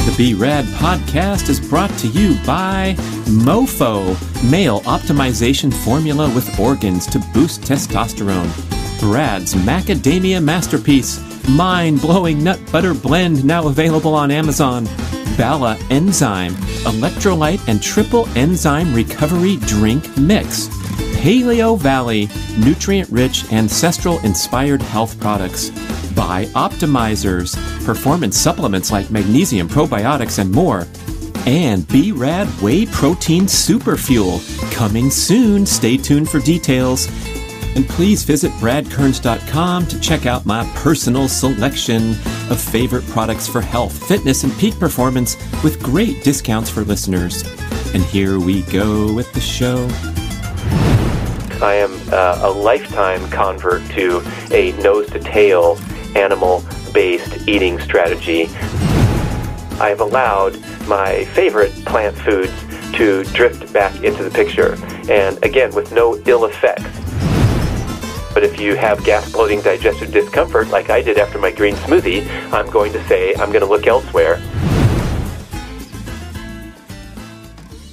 The B.rad podcast is brought to you by MoFo, male optimization formula with organs to boost testosterone. Brad's Macadamia masterpiece, mind-blowing nut butter blend now available on Amazon. Bala Enzyme, Electrolyte and triple enzyme recovery drink mix. Paleo Valley, nutrient-rich, ancestral-inspired health products. By Optimizers, performance supplements like magnesium, probiotics, and more. And B.rad Whey Protein Super Fuel, coming soon. Stay tuned for details. And please visit bradkearns.com to check out my personal selection of favorite products for health, fitness, and peak performance with great discounts for listeners. And here we go with the show. I am a lifetime convert to a nose-to-tail animal-based eating strategy. I've allowed my favorite plant foods to drift back into the picture, and again, with no ill effects. But if you have gas, bloating, digestive discomfort, like I did after my green smoothie, I'm going to say I'm going to look elsewhere.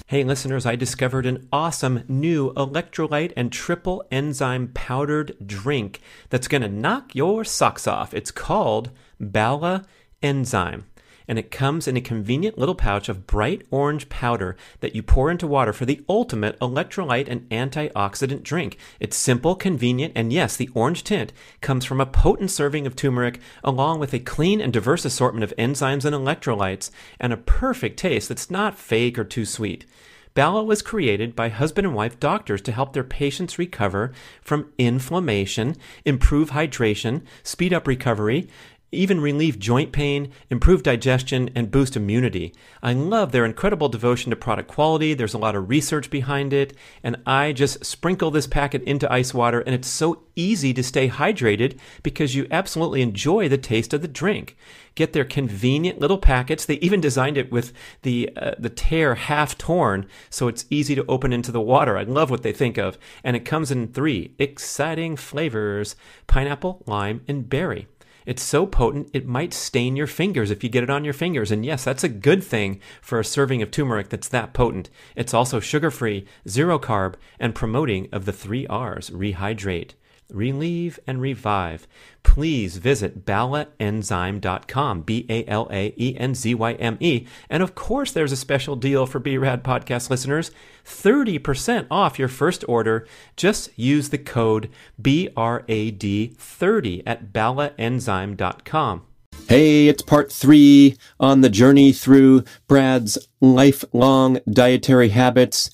Hey listeners, I discovered an awesome new electrolyte and triple enzyme powdered drink that's going to knock your socks off. It's called Bala Enzyme, and it comes in a convenient little pouch of bright orange powder that you pour into water for the ultimate electrolyte and antioxidant drink. It's simple, convenient, and yes, the orange tint comes from a potent serving of turmeric along with a clean and diverse assortment of enzymes and electrolytes and a perfect taste that's not fake or too sweet. Bala was created by husband and wife doctors to help their patients recover from inflammation, improve hydration, speed up recovery, even relieve joint pain, improve digestion, and boost immunity. I love their incredible devotion to product quality. There's a lot of research behind it, and I just sprinkle this packet into ice water, and it's so easy to stay hydrated because you absolutely enjoy the taste of the drink. Get their convenient little packets. They even designed it with the tear half torn, so it's easy to open into the water. I love what they think of. And it comes in 3 exciting flavors: pineapple, lime, and berry. It's so potent, it might stain your fingers if you get it on your fingers. And yes, that's a good thing for a serving of turmeric that's that potent. It's also sugar-free, zero carb, and promoting of the 3 R's: rehydrate, relieve, and revive. Please visit balaenzyme.com, BALAENZYME. And of course, there's a special deal for B.rad podcast listeners, 30% off your first order. Just use the code BRAD30 at balaenzyme.com. Hey, it's part 3 on the journey through Brad's lifelong dietary habits,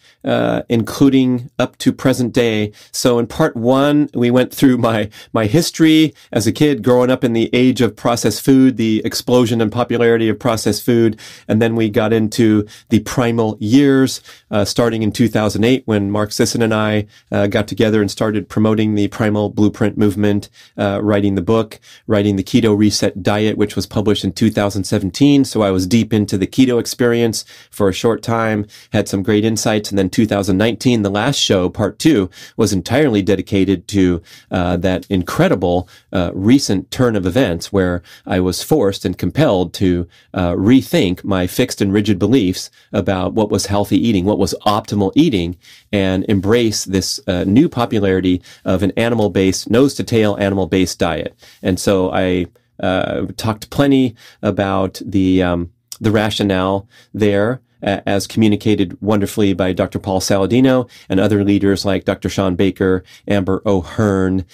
including up to present day. So in part 1, we went through my history as a kid growing up in the age of processed food, the explosion and popularity of processed food. And then we got into the primal years, starting in 2008 when Mark Sisson and I got together and started promoting the Primal Blueprint movement, writing the book, writing the Keto Reset Diet, which was published in 2017. So I was deep into the keto experience for a short time, had some great insights. And then 2019, the last show, part 2, was entirely dedicated to that incredible recent turn of events where I was forced and compelled to rethink my fixed and rigid beliefs about what was healthy eating, what was optimal eating, and embrace this new popularity of an animal-based, nose-to-tail animal-based diet. And so I talked plenty about the rationale there, as communicated wonderfully by Dr. Paul Saladino and other leaders like Dr. Sean Baker, Amber O'Hearn,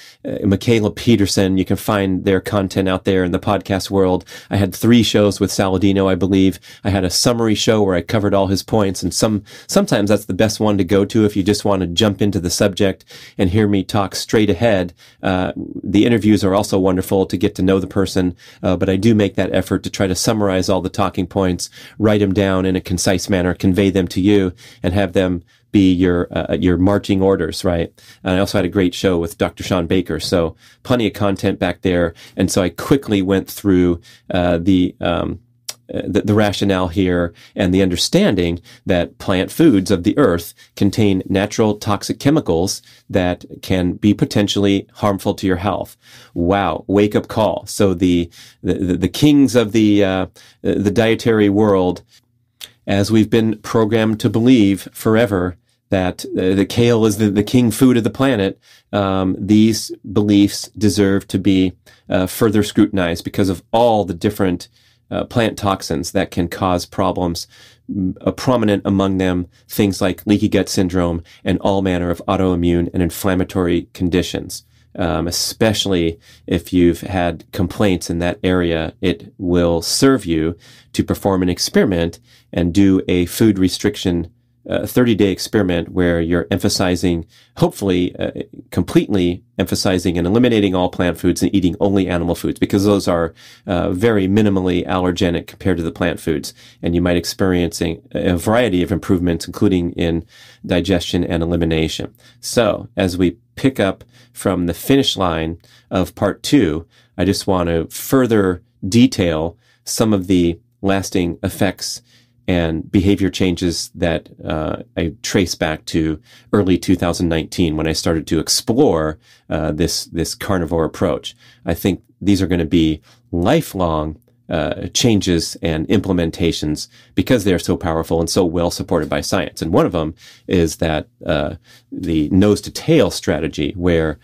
Michaela Peterson. You can find their content out there in the podcast world. I had 3 shows with Saladino, I believe. I had a summary show where I covered all his points, and sometimes that's the best one to go to if you just want to jump into the subject and hear me talk straight ahead. The interviews are also wonderful to get to know the person, but I do make that effort to try to summarize all the talking points, write them down in a concise manner, convey them to you, and have them be your marching orders, right? And I also had a great show with Dr. Sean Baker, so plenty of content back there. And so I quickly went through the the rationale here and the understanding that plant foods of the earth contain natural toxic chemicals that can be potentially harmful to your health. Wow, wake up call. So the kings of the dietary world, as we've been programmed to believe forever, that the kale is the king food of the planet, these beliefs deserve to be further scrutinized because of all the different plant toxins that can cause problems. Prominent among them, things like leaky gut syndrome and all manner of autoimmune and inflammatory conditions. Especially if you've had complaints in that area, it will serve you to perform an experiment and do a food restriction 30-day experiment where you're emphasizing, hopefully completely emphasizing and eliminating all plant foods and eating only animal foods, because those are very minimally allergenic compared to the plant foods. And you might experiencing a variety of improvements, including in digestion and elimination. So as we pick up from the finish line of part 2, I just want to further detail some of the lasting effects and behavior changes that I trace back to early 2019 when I started to explore this carnivore approach. I think these are going to be lifelong changes and implementations because they're so powerful and so well supported by science. And one of them is that the nose to tail strategy, where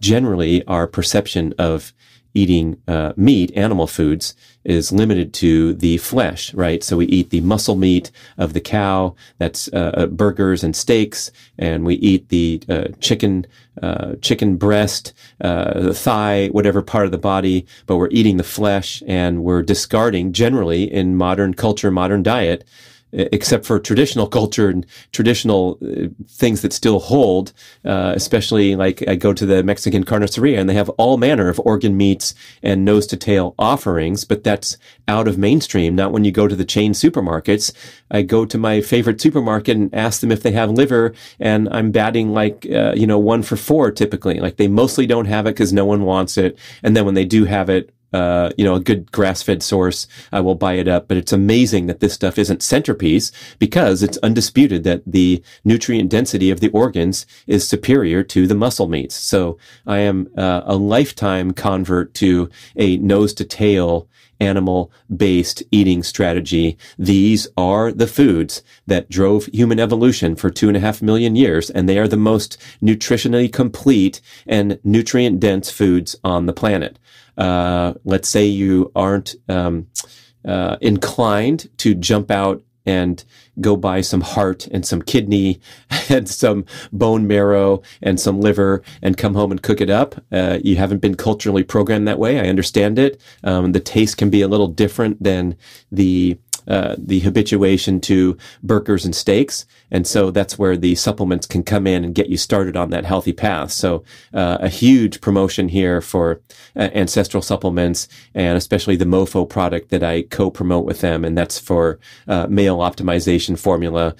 generally our perception of eating meat, animal foods, is limited to the flesh, right? So we eat the muscle meat of the cow, that's burgers and steaks, and we eat the chicken breast, the thigh, whatever part of the body, but we're eating the flesh, and we're discarding, generally in modern culture, modern diet, except for traditional culture and traditional things that still hold, especially like I go to the Mexican carniceria and they have all manner of organ meats and nose to tail offerings, but that's out of mainstream. Not when you go to the chain supermarkets. I go to my favorite supermarket and ask them if they have liver, and I'm batting like, 1 for 4 typically. Like they mostly don't have it because no one wants it. And then when they do have it, a good grass-fed source, I will buy it up. But it's amazing that this stuff isn't centerpiece, because it's undisputed that the nutrient density of the organs is superior to the muscle meats. So I am a lifetime convert to a nose-to-tail animal-based eating strategy. These are the foods that drove human evolution for 2.5 million years, and they are the most nutritionally complete and nutrient-dense foods on the planet. Let's say you aren't inclined to jump out and go buy some heart and some kidney and some bone marrow and some liver and come home and cook it up. You haven't been culturally programmed that way. I understand it. The taste can be a little different than the habituation to burgers and steaks. And so that's where the supplements can come in and get you started on that healthy path. So a huge promotion here for ancestral supplements, and especially the MoFo product that I co-promote with them. And that's for male optimization formula.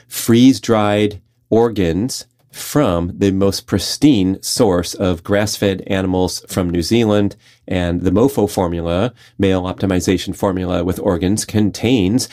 Freeze-dried organs from the most pristine source of grass-fed animals from New Zealand. And the MoFo formula, male optimization formula with organs, contains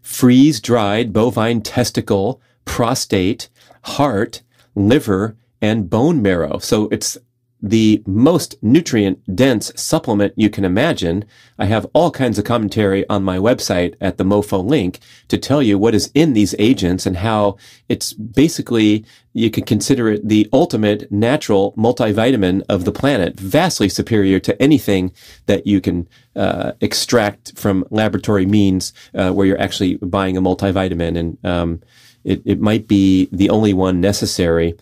freeze-dried bovine testicle, prostate, heart, liver, and bone marrow. So it's the most nutrient-dense supplement you can imagine. I have all kinds of commentary on my website at the MoFo link to tell you what is in these agents and how it's basically, you can consider it the ultimate natural multivitamin of the planet, vastly superior to anything that you can extract from laboratory means where you're actually buying a multivitamin. And it might be the only one necessary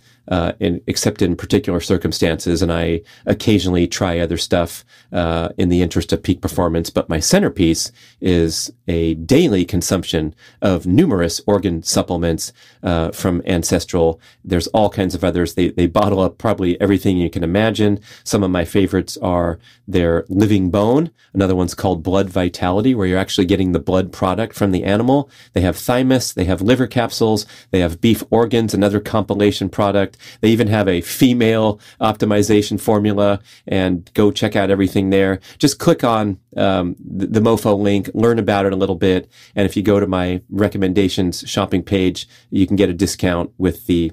except in particular circumstances, and I occasionally try other stuff in the interest of peak performance. But my centerpiece is a daily consumption of numerous organ supplements from Ancestral. There's all kinds of others. They bottle up probably everything you can imagine. Some of my favorites are their Living Bone. Another one's called Blood Vitality, where you're actually getting the blood product from the animal. They have thymus. They have liver capsules. They have beef organs, another compilation product. They even have a female optimization formula, and go check out everything there. Just click on the MoFo link, learn about it a little bit, and if you go to my recommendations shopping page, you can get a discount with the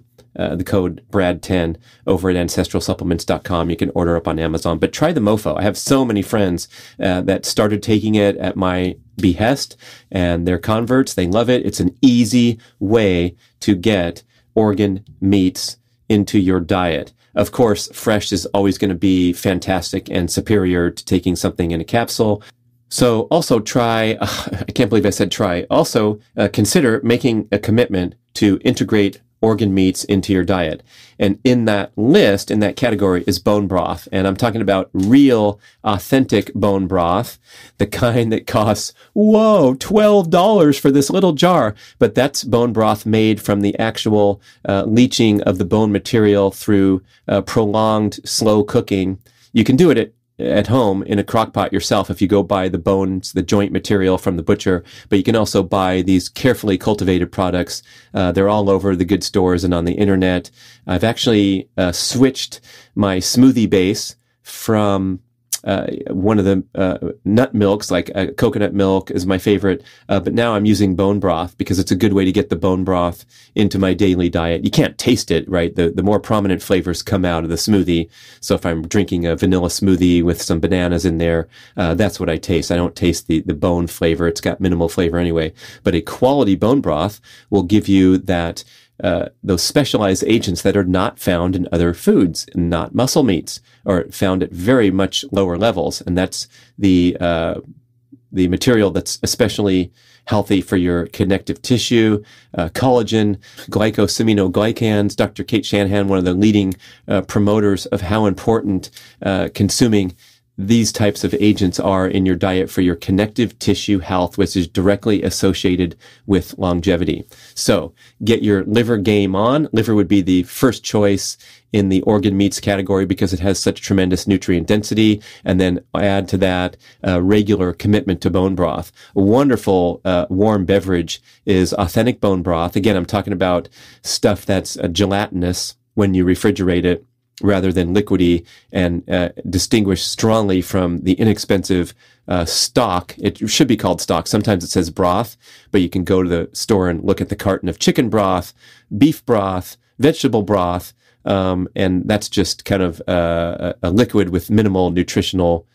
code BRAD10 over at ancestralsupplements.com. You can order up on Amazon, but try the MoFo. I have so many friends that started taking it at my behest, and they're converts. They love it. It's an easy way to get organ meats into your diet. Of course, fresh is always going to be fantastic and superior to taking something in a capsule. So also try, I can't believe I said try, also consider making a commitment to integrate organ meats into your diet. And in that list, in that category, is bone broth. And I'm talking about real, authentic bone broth, the kind that costs, $12 for this little jar. But that's bone broth made from the actual leaching of the bone material through prolonged, slow cooking. You can do it at home in a crock pot yourself if you go buy the bones, the joint material from the butcher, but you can also buy these carefully cultivated products. They're all over the good stores and on the internet. I've actually switched my smoothie base from one of the nut milks, like coconut milk is my favorite, but now I'm using bone broth because it's a good way to get the bone broth into my daily diet. You can't taste it, right? The more prominent flavors come out of the smoothie. So if I'm drinking a vanilla smoothie with some bananas in there, that's what I taste. I don't taste the bone flavor. It's got minimal flavor anyway. But a quality bone broth will give you that those specialized agents that are not found in other foods, not muscle meats, or found at very much lower levels. And that's the material that's especially healthy for your connective tissue, collagen, glycosaminoglycans. Dr. Kate Shanahan, one of the leading promoters of how important consuming these types of agents are in your diet for your connective tissue health, which is directly associated with longevity. So get your liver game on. Liver would be the first choice in the organ meats category because it has such tremendous nutrient density. And then add to that regular commitment to bone broth. A wonderful warm beverage is authentic bone broth. Again, I'm talking about stuff that's gelatinous when you refrigerate it, rather than liquidy, and distinguished strongly from the inexpensive stock. It should be called stock. Sometimes it says broth, but you can go to the store and look at the carton of chicken broth, beef broth, vegetable broth, and that's just kind of a liquid with minimal nutritional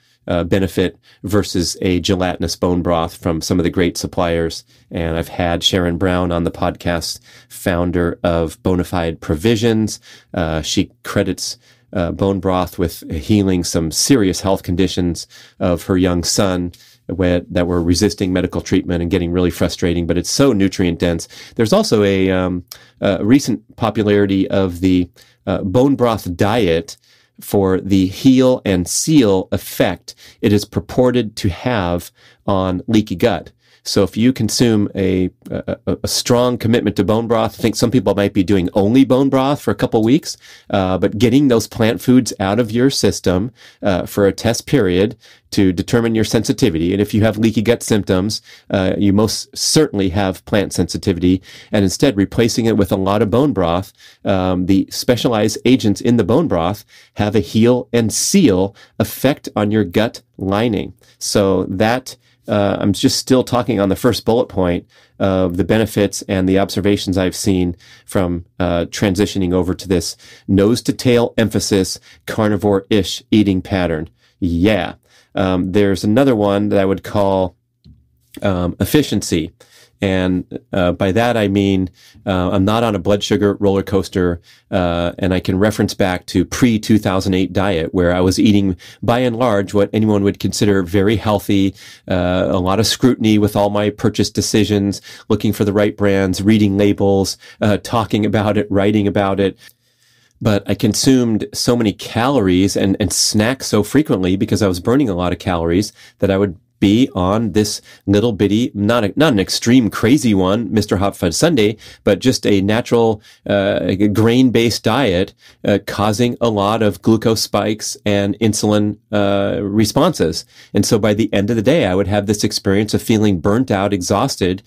benefit versus a gelatinous bone broth from some of the great suppliers. And I've had Sharon Brown on the podcast, founder of Bonafide Provisions. She credits bone broth with healing some serious health conditions of her young son that were resisting medical treatment and getting really frustrating, but it's so nutrient dense. There's also a recent popularity of the bone broth diet for the heal and seal effect it is purported to have on leaky gut. So if you consume a strong commitment to bone broth, I think some people might be doing only bone broth for a couple weeks, but getting those plant foods out of your system for a test period to determine your sensitivity. And if you have leaky gut symptoms, you most certainly have plant sensitivity. And instead replacing it with a lot of bone broth, the specialized agents in the bone broth have a heal and seal effect on your gut lining. So that I'm just still talking on the first bullet point of the benefits and the observations I've seen from transitioning over to this nose to tail emphasis carnivore-ish eating pattern. Yeah. There's another one that I would call efficiency. And by that, I mean, I'm not on a blood sugar roller coaster, and I can reference back to pre-2008 diet, where I was eating, by and large, what anyone would consider very healthy, a lot of scrutiny with all my purchase decisions, looking for the right brands, reading labels, talking about it, writing about it. But I consumed so many calories and snacked so frequently because I was burning a lot of calories that I would be on this little bitty, not an extreme crazy one, Mr. Hot Fudge Sundae, but just a natural grain-based diet, causing a lot of glucose spikes and insulin responses. And so by the end of the day, I would have this experience of feeling burnt out, exhausted.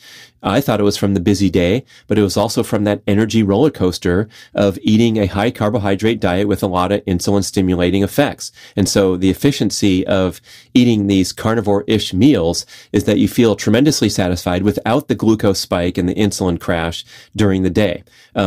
I thought it was from the busy day, but it was also from that energy roller coaster of eating a high carbohydrate diet with a lot of insulin stimulating effects. And so the efficiency of eating these carnivore-ish meals is that you feel tremendously satisfied without the glucose spike and the insulin crash during the day.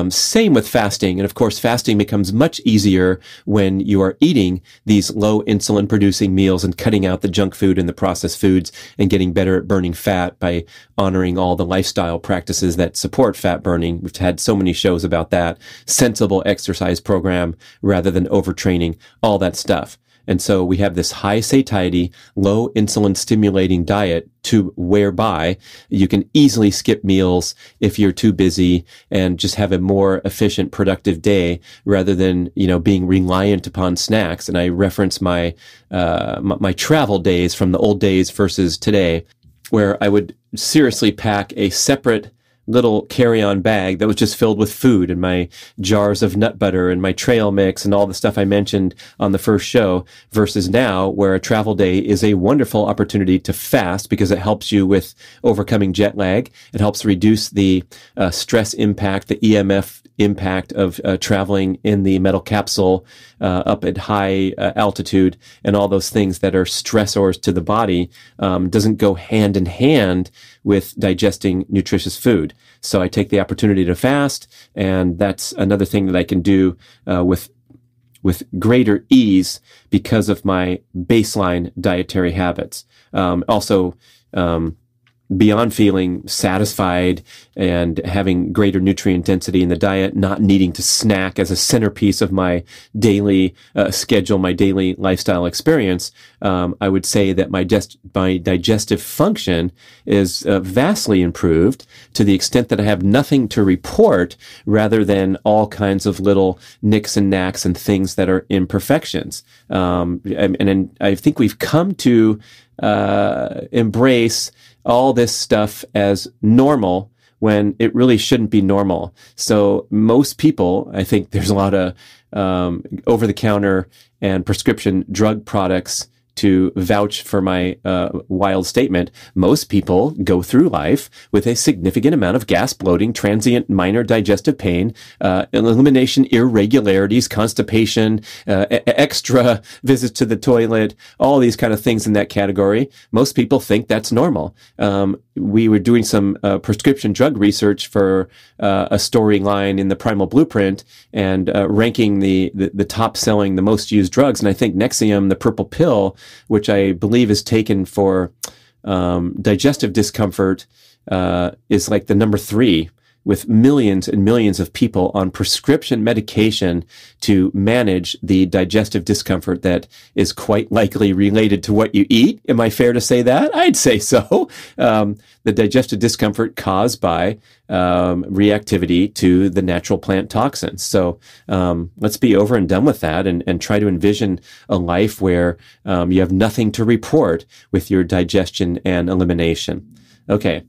Same with fasting. And of course, fasting becomes much easier when you are eating these low insulin producing meals and cutting out the junk food and the processed foods and getting better at burning fat by honoring all the lifestyle practices that support fat burning. We've had so many shows about that. Sensible exercise program rather than overtraining, all that stuff. And so we have this high satiety, low insulin stimulating diet to whereby you can easily skip meals if you're too busy and just have a more efficient, productive day rather than, being reliant upon snacks. And I reference my travel days from the old days versus today, where I would seriously pack a separate little carry-on bag that was just filled with food and my jars of nut butter and my trail mix and all the stuff I mentioned on the first show, versus now where a travel day is a wonderful opportunity to fast because it helps you with overcoming jet lag. It helps reduce the stress impact, the EMF impact of traveling in the metal capsule up at high altitude, and all those things that are stressors to the body doesn't go hand in hand with digesting nutritious food. So I take the opportunity to fast, and that's another thing that I can do with greater ease because of my baseline dietary habits. Also, beyond feeling satisfied and having greater nutrient density in the diet, not needing to snack as a centerpiece of my daily schedule, my daily lifestyle experience, I would say that my digestive function is vastly improved to the extent that I have nothing to report rather than all kinds of little nicks and knacks and things that are imperfections. And I think we've come to embrace all this stuff as normal when it really shouldn't be normal. So most people, I think there's a lot of over-the-counter and prescription drug products to vouch for my wild statement. Most people go through life with a significant amount of gas, bloating, transient minor digestive pain, elimination irregularities, constipation, extra visits to the toilet, all these kind of things in that category. Most people think that's normal. We were doing some prescription drug research for a storyline in the Primal Blueprint and ranking the top selling, the most used drugs. And I think Nexium, the purple pill, which I believe is taken for digestive discomfort, is like the number 3, with millions and millions of people on prescription medication to manage the digestive discomfort that is quite likely related to what you eat. Am I fair to say that? I'd say so. The digestive discomfort caused by reactivity to the natural plant toxins. So let's be over and done with that and try to envision a life where you have nothing to report with your digestion and elimination. Okay.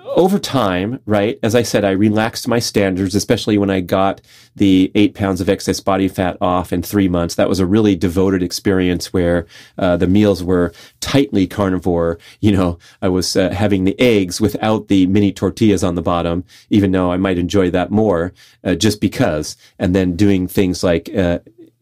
Over time, right, as I said, I relaxed my standards, especially when I got the 8 pounds of excess body fat off in 3 months. That was a really devoted experience where the meals were tightly carnivore. I was having the eggs without the mini tortillas on the bottom, even though I might enjoy that more just because. And then doing things like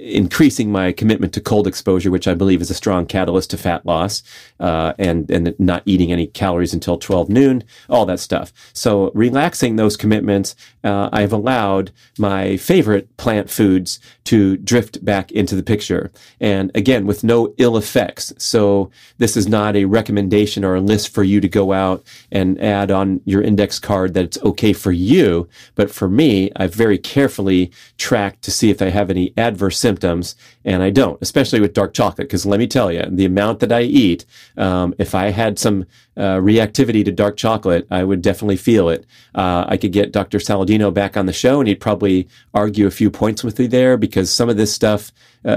increasing my commitment to cold exposure, which I believe is a strong catalyst to fat loss, and not eating any calories until 12 noon, all that stuff. So relaxing those commitments, I've allowed my favorite plant foods to drift back into the picture. And again, with no ill effects. So this is not a recommendation or a list for you to go out and add on your index card that it's okay for you. But for me, I've very carefully tracked to see if I have any adverse symptoms, and I don't, especially with dark chocolate, because let me tell you, the amount that I eat, if I had some reactivity to dark chocolate, I would definitely feel it. I could get Dr. Saladino back on the show and he'd probably argue a few points with me there, because some of this stuff,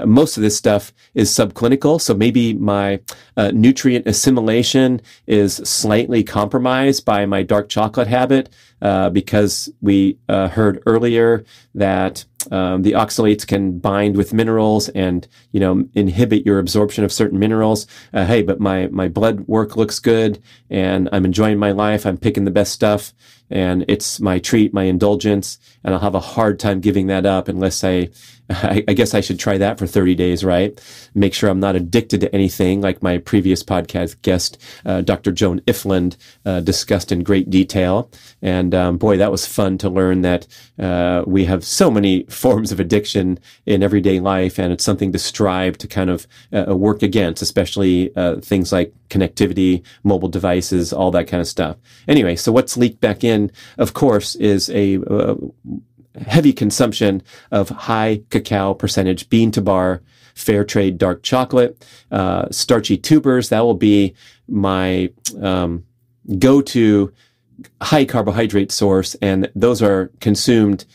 most of this stuff is subclinical. So maybe my nutrient assimilation is slightly compromised by my dark chocolate habit, because we heard earlier that the oxalates can bind with minerals and, inhibit your absorption of certain minerals. Hey, but my blood work looks good and I'm enjoying my life. I'm picking the best stuff and it's my treat, my indulgence, and I'll have a hard time giving that up unless I guess I should try that for 30 days, right? Make sure I'm not addicted to anything, like my previous podcast guest, Dr. Joan Ifland, discussed in great detail. And boy, that was fun to learn that we have so many forms of addiction in everyday life, and it's something to strive to kind of work against, especially things like connectivity, mobile devices, all that kind of stuff. Anyway, so what's leaked back in, of course, is a heavy consumption of high cacao percentage bean to bar, fair trade dark chocolate, starchy tubers. That will be my go-to high carbohydrate source, and those are consumed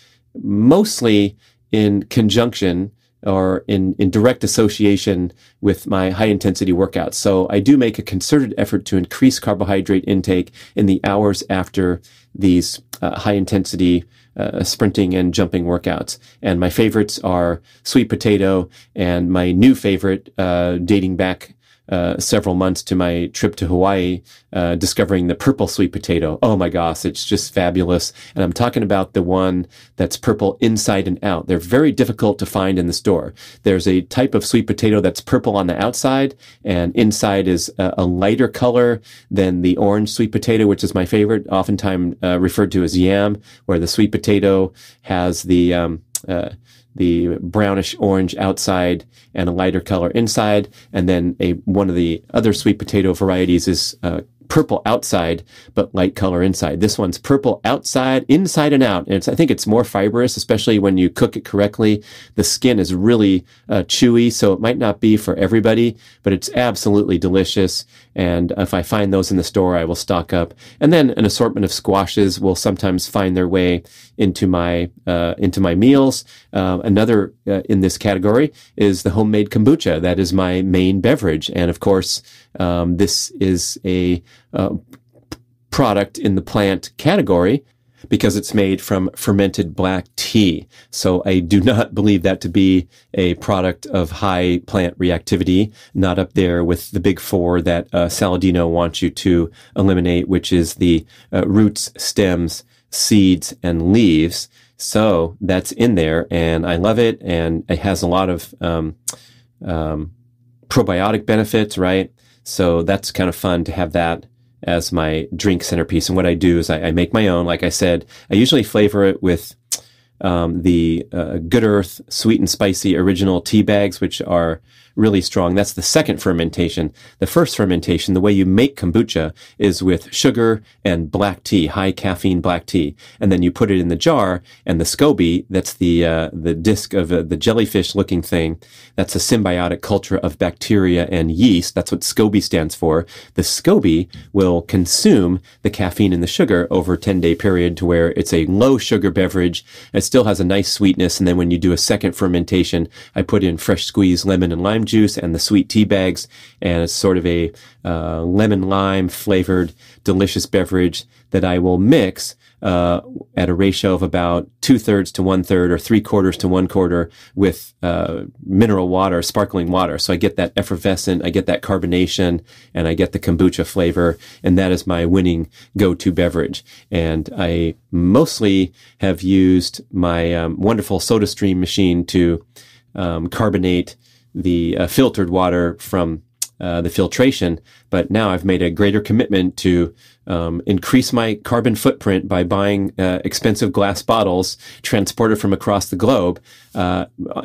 mostly in conjunction or in direct association with my high intensity workouts. So I do make a concerted effort to increase carbohydrate intake in the hours after these high intensity sprinting and jumping workouts. And my favorites are sweet potato, and my new favorite, dating back several months to my trip to Hawaii, discovering the purple sweet potato. Oh my gosh, it's just fabulous. And I'm talking about the one that's purple inside and out. They're very difficult to find in the store. There's a type of sweet potato that's purple on the outside, and inside is a lighter color than the orange sweet potato, which is my favorite, oftentimes referred to as yam, where the sweet potato has the brownish orange outside and a lighter color inside. And then one of the other sweet potato varieties is purple outside, but light color inside. This one's purple outside, inside and out. And I think it's more fibrous, especially when you cook it correctly. The skin is really chewy, so it might not be for everybody, but it's absolutely delicious. And if I find those in the store, I will stock up. And then an assortment of squashes will sometimes find their way into my meals. Another in this category is the homemade kombucha. That is my main beverage. And of course, this is a product in the plant category because it's made from fermented black tea. So I do not believe that to be a product of high plant reactivity, not up there with the big four that Saladino wants you to eliminate, which is the roots, stems, seeds, and leaves. So that's in there, and I love it, and it has a lot of probiotic benefits, right? So that's kind of fun to have that as my drink centerpiece. And what I do is I make my own. Like I said, I usually flavor it with the Good Earth sweet and spicy original tea bags, which are really strong. That's the second fermentation. The first fermentation, the way you make kombucha, is with sugar and black tea, high caffeine black tea. And then you put it in the jar, and the SCOBY, that's the disc of the jellyfish looking thing, that's a symbiotic culture of bacteria and yeast. That's what SCOBY stands for. The SCOBY will consume the caffeine and the sugar over a 10-day period to where it's a low sugar beverage. It still has a nice sweetness. And then when you do a second fermentation, I put in fresh squeezed lemon and lime juice and the sweet tea bags, and it's sort of a lemon lime flavored delicious beverage that I will mix at a ratio of about 2/3 to 1/3 or 3/4 to 1/4 with mineral water, sparkling water. So I get that effervescent, I get that carbonation, and I get the kombucha flavor, and that is my winning go-to beverage. And I mostly have used my wonderful SodaStream machine to carbonate the filtered water from the filtration, but now I've made a greater commitment to increase my carbon footprint by buying expensive glass bottles transported from across the globe,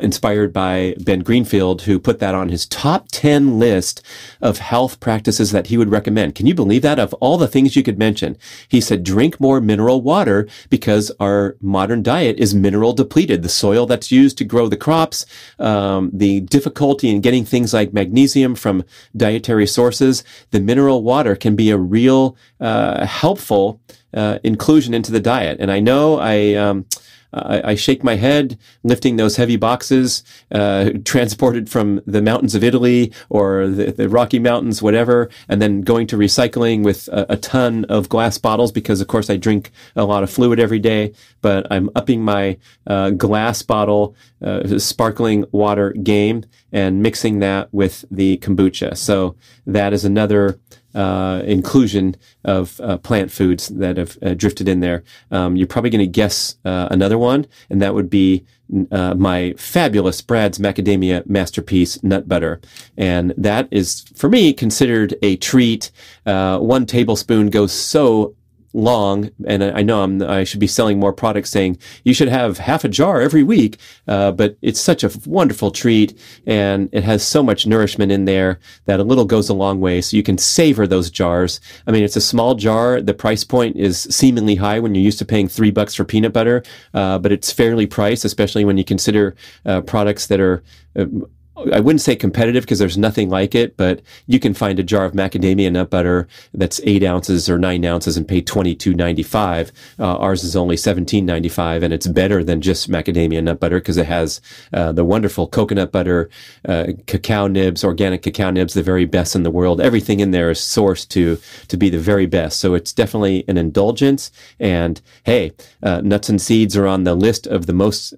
inspired by Ben Greenfield, who put that on his top 10 list of health practices that he would recommend. Can you believe that? Of all the things you could mention, he said, drink more mineral water because our modern diet is mineral depleted. The soil that's used to grow the crops, the difficulty in getting things like magnesium from dietary sources, the mineral water can be a real helpful inclusion into the diet. And I know I shake my head lifting those heavy boxes transported from the mountains of Italy or the Rocky Mountains, whatever, and then going to recycling with a ton of glass bottles because, of course, I drink a lot of fluid every day. But I'm upping my glass bottle sparkling water game and mixing that with the kombucha. So that is another inclusion of plant foods that have drifted in there. You're probably going to guess another one, and that would be my fabulous Brad's Macadamia Masterpiece Nut Butter. And that is, for me, considered a treat. 1 tablespoon goes so long, and I know I should be selling more products saying you should have half a jar every week, but it's such a wonderful treat, and it has so much nourishment in there that a little goes a long way, so you can savor those jars. I mean, it's a small jar. The price point is seemingly high when you're used to paying $3 for peanut butter, but it's fairly priced, especially when you consider products that are I wouldn't say competitive because there's nothing like it, but you can find a jar of macadamia nut butter that's 8 ounces or 9 ounces and pay $22.95. Ours is only $17.95, and it's better than just macadamia nut butter because it has the wonderful coconut butter, cacao nibs, organic cacao nibs, the very best in the world. Everything in there is sourced to be the very best. So it's definitely an indulgence. And hey, nuts and seeds are on the list of the most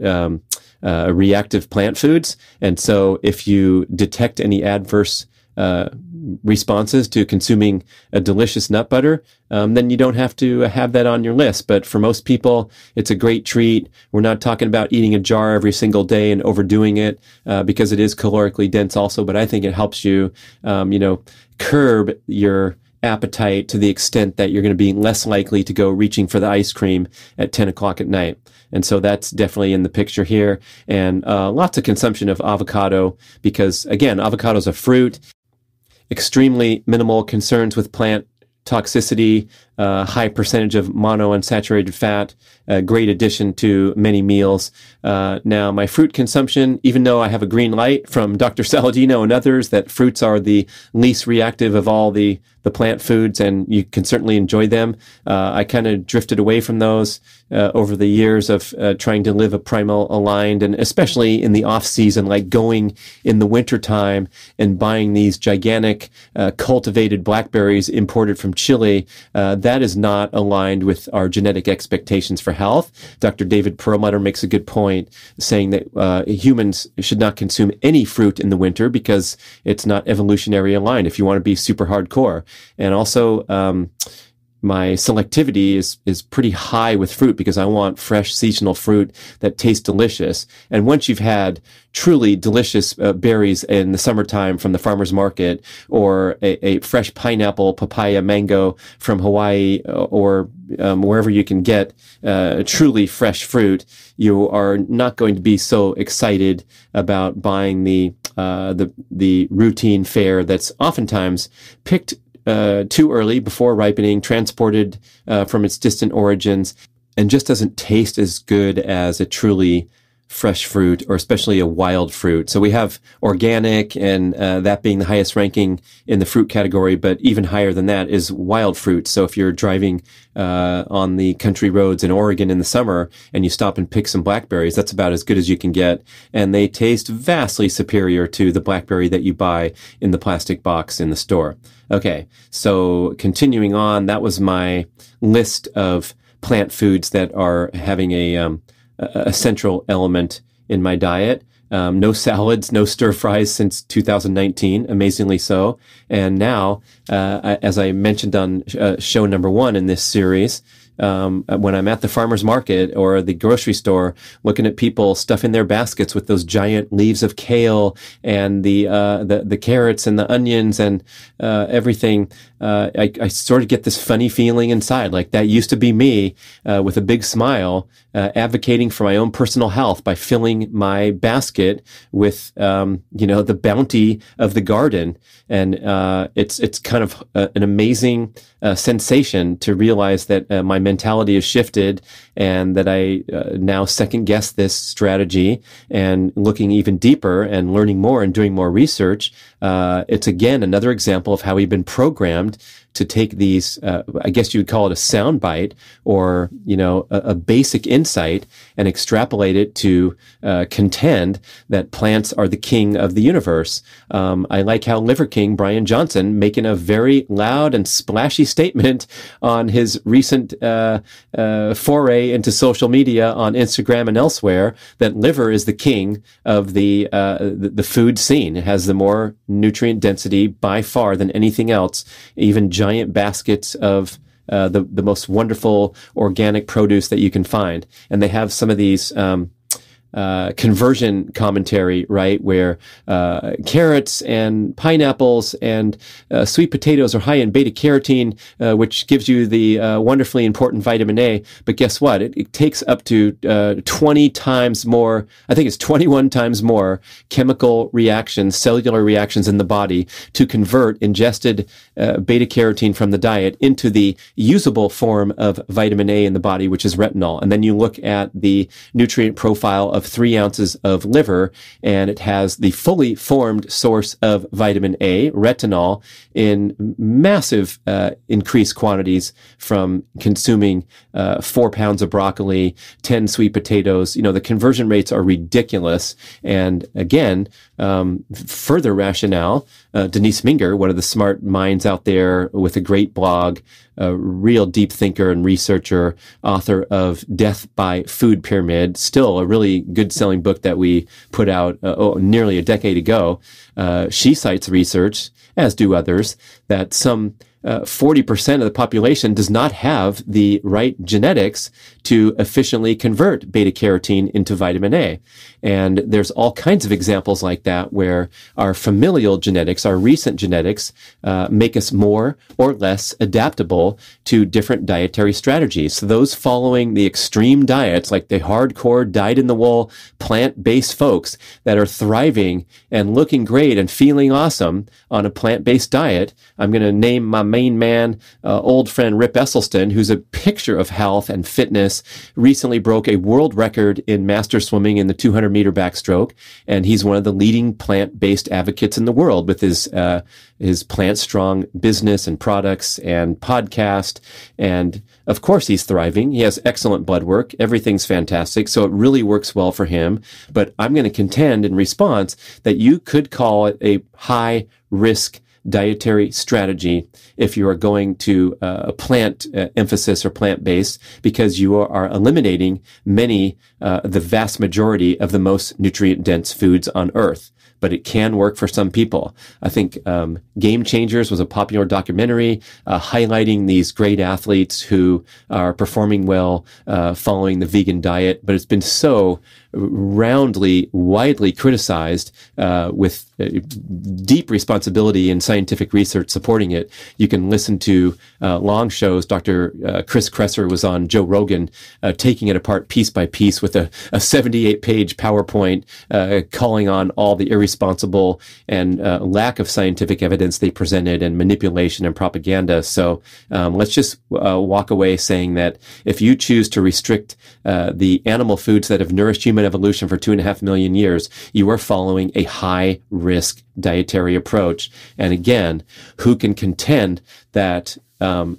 reactive plant foods. And so if you detect any adverse responses to consuming a delicious nut butter, then you don't have to have that on your list. But for most people, it's a great treat. We're not talking about eating a jar every single day and overdoing it because it is calorically dense also. But I think it helps you, curb your appetite to the extent that you're going to be less likely to go reaching for the ice cream at 10 o'clock at night. And so that's definitely in the picture here. And lots of consumption of avocado because, again, avocado is a fruit, extremely minimal concerns with plant toxicity, high percentage of monounsaturated fat, a great addition to many meals. Now, my fruit consumption, even though I have a green light from Dr. Saladino and others that fruits are the least reactive of all the plant foods, and you can certainly enjoy them, I kind of drifted away from those over the years of trying to live a primal aligned, and especially in the off season, like going in the wintertime and buying these gigantic cultivated blackberries imported from Chile. That is not aligned with our genetic expectations for health. Dr. David Perlmutter makes a good point saying that humans should not consume any fruit in the winter because it's not evolutionary aligned if you want to be super hardcore. And also, my selectivity is pretty high with fruit because I want fresh seasonal fruit that tastes delicious. And once you've had truly delicious berries in the summertime from the farmer's market, or a fresh pineapple, papaya, mango from Hawaii, or wherever you can get truly fresh fruit, you are not going to be so excited about buying the routine fare that's oftentimes picked too early before ripening, transported from its distant origins, and just doesn't taste as good as a truly fresh fruit, or especially a wild fruit. So we have organic, and that being the highest ranking in the fruit category, but even higher than that is wild fruit. So if you're driving on the country roads in Oregon in the summer and you stop and pick some blackberries, that's about as good as you can get. And they taste vastly superior to the blackberry that you buy in the plastic box in the store. Okay, so continuing on, that was my list of plant foods that are having a central element in my diet. No salads, no stir fries since 2019, amazingly so. And now, as I mentioned on show number 1 in this series, when I'm at the farmer's market or the grocery store, looking at people stuffing their baskets with those giant leaves of kale and the carrots and the onions and everything, I sort of get this funny feeling inside, like that used to be me with a big smile, advocating for my own personal health by filling my basket with the bounty of the garden. And it's kind of an amazing sensation to realize that my mentality has shifted, and that I now second guess this strategy, and looking even deeper and learning more and doing more research, it's again another example of how we've been programmed to take these, I guess you would call it a soundbite or, a basic insight and extrapolate it to contend that plants are the king of the universe. I like how Liver King Brian Johnson making a very loud and splashy statement on his recent foray into social media on Instagram and elsewhere that liver is the king of the food scene. It has the more nutrient density by far than anything else, even giant baskets of the most wonderful organic produce that you can find. And they have some of these conversion commentary, right, where carrots and pineapples and sweet potatoes are high in beta carotene, which gives you the wonderfully important vitamin A. But guess what? It takes up to 20 times more, I think it's 21 times more chemical reactions, cellular reactions in the body to convert ingested beta carotene from the diet into the usable form of vitamin A in the body, which is retinol. And then you look at the nutrient profile of 3 ounces of liver, and it has the fully formed source of vitamin A, retinol, in massive increased quantities from consuming 4 pounds of broccoli, 10 sweet potatoes. The conversion rates are ridiculous. And again, further rationale, Denise Minger, one of the smart minds out there with a great blog, a real deep thinker and researcher, author of Death by Food Pyramid, still a really good selling book that we put out nearly a decade ago. She cites research, as do others, that some 40% of the population does not have the right genetics to efficiently convert beta carotene into vitamin A. And there's all kinds of examples like that where our familial genetics, our recent genetics, make us more or less adaptable to different dietary strategies. So those following the extreme diets, like the hardcore dyed-in-the-wool plant-based folks that are thriving and looking great and feeling awesome on a plant-based diet, I'm going to name my main man, old friend Rip Esselstyn, who's a picture of health and fitness, recently broke a world record in master swimming in the 200-meter backstroke, and he's one of the leading plant-based advocates in the world with his Plant Strong business and products and podcast. And of course he's thriving. He has excellent blood work. Everything's fantastic. So it really works well for him. But I'm going to contend in response that you could call it a high risk dietary strategy if you are going to a plant emphasis or plant-based, because you are eliminating the vast majority of the most nutrient-dense foods on Earth. But it can work for some people. I think Game Changers was a popular documentary highlighting these great athletes who are performing well following the vegan diet, but it's been so roundly, widely criticized with deep responsibility and scientific research supporting it. You can listen to long shows. Dr. Chris Kresser was on Joe Rogan taking it apart piece by piece with a 78-page PowerPoint calling on all the irresponsible and lack of scientific evidence they presented and manipulation and propaganda. So let's just walk away saying that if you choose to restrict the animal foods that have nourished human evolution for 2.5 million years, you are following a high-risk dietary approach. And again, who can contend that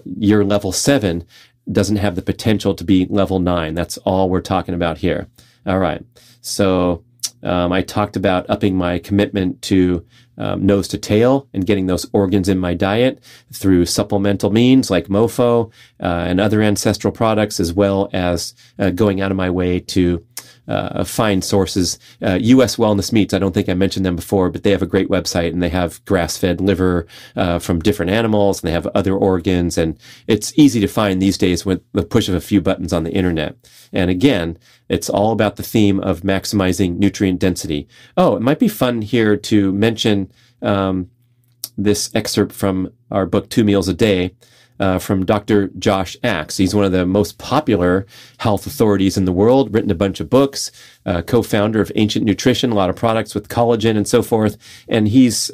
your level 7 doesn't have the potential to be level 9? That's all we're talking about here. All right. So I talked about upping my commitment to nose to tail and getting those organs in my diet through supplemental means like MoFo and other ancestral products, as well as going out of my way to find sources. U.S. Wellness Meats, I don't think I mentioned them before, but they have a great website and they have grass-fed liver from different animals, and they have other organs, and it's easy to find these days with the push of a few buttons on the internet. And again, it's all about the theme of maximizing nutrient density. Oh, it might be fun here to mention this excerpt from our book, 2 Meals a Day, from Dr. Josh Axe. He's one of the most popular health authorities in the world, written a bunch of books, co-founder of Ancient Nutrition, a lot of products with collagen and so forth. And he's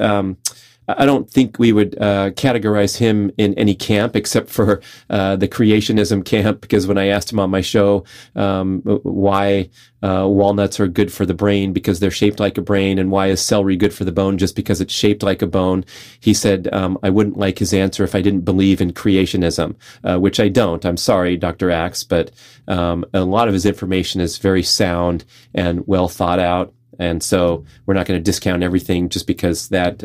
I don't think we would categorize him in any camp except for the creationism camp, because when I asked him on my show why walnuts are good for the brain because they're shaped like a brain, and why is celery good for the bone just because it's shaped like a bone, he said I wouldn't like his answer if I didn't believe in creationism, which I don't. I'm sorry, Dr. Axe, but a lot of his information is very sound and well thought out, and so we're not going to discount everything just because that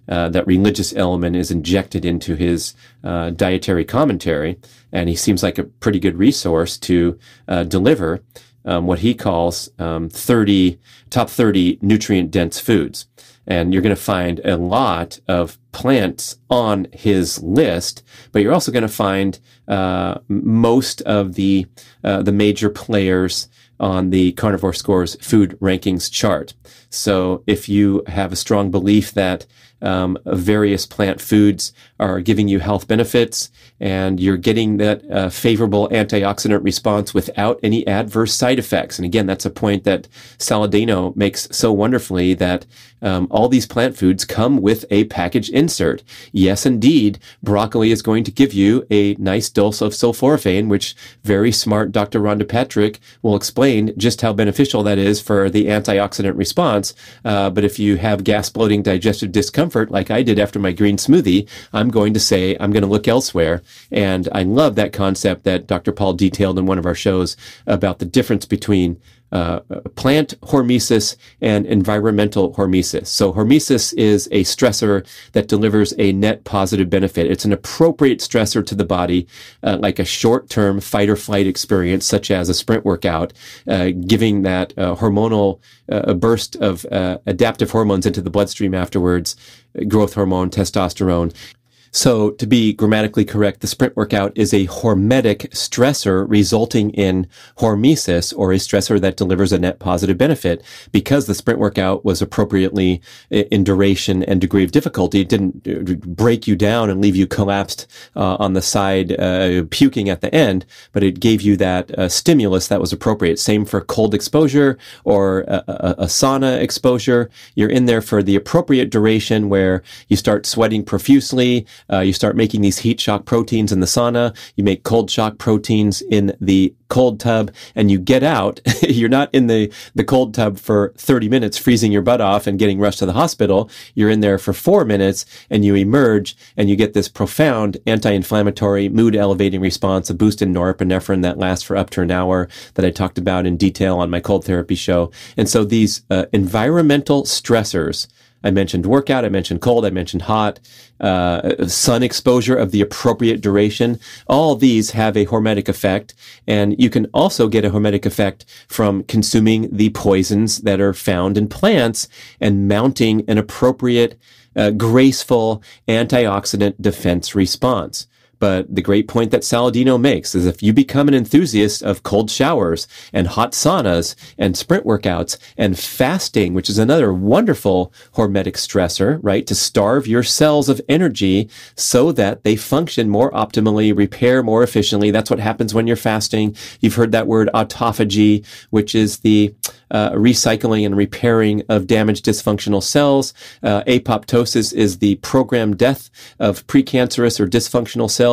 that religious element is injected into his dietary commentary, and he seems like a pretty good resource to deliver what he calls top 30 nutrient-dense foods. And you're going to find a lot of plants on his list, but you're also going to find most of the major players on the Carnivore Scores food rankings chart. So if you have a strong belief that various plant foods are giving you health benefits and you're getting that favorable antioxidant response without any adverse side effects. And again, that's a point that Saladino makes so wonderfully, that all these plant foods come with a package insert. Yes, indeed, broccoli is going to give you a nice dose of sulforaphane, which very smart Dr. Rhonda Patrick will explain just how beneficial that is for the antioxidant response. But if you have gas, bloating, digestive discomfort, like I did after my green smoothie, I'm going to say I'm going to look elsewhere. And I love that concept that Dr. Paul detailed in one of our shows about the difference between plant hormesis and environmental hormesis. So hormesis is a stressor that delivers a net positive benefit. It's an appropriate stressor to the body, like a short-term fight or flight experience, such as a sprint workout, giving that hormonal burst of adaptive hormones into the bloodstream afterwards, growth hormone, testosterone. So to be grammatically correct, the sprint workout is a hormetic stressor resulting in hormesis, or a stressor that delivers a net positive benefit. Because the sprint workout was appropriately in duration and degree of difficulty, it didn't break you down and leave you collapsed on the side, puking at the end, but it gave you that stimulus that was appropriate. Same for cold exposure or a sauna exposure. You're in there for the appropriate duration where you start sweating profusely. You start making these heat shock proteins in the sauna. You make cold shock proteins in the cold tub, and you get out. You're not in the cold tub for 30 minutes, freezing your butt off and getting rushed to the hospital. You're in there for 4 minutes, and you emerge, and you get this profound anti-inflammatory, mood-elevating response, a boost in norepinephrine that lasts for up to an hour, that I talked about in detail on my cold therapy show. And so these environmental stressors, I mentioned workout, I mentioned cold, I mentioned hot, sun exposure of the appropriate duration. All these have a hormetic effect, and you can also get a hormetic effect from consuming the poisons that are found in plants and mounting an appropriate, graceful antioxidant defense response. But the great point that Saladino makes is if you become an enthusiast of cold showers and hot saunas and sprint workouts and fasting, which is another wonderful hormetic stressor, right? To starve your cells of energy so that they function more optimally, repair more efficiently. That's what happens when you're fasting. You've heard that word autophagy, which is the recycling and repairing of damaged dysfunctional cells. Apoptosis is the programmed death of precancerous or dysfunctional cells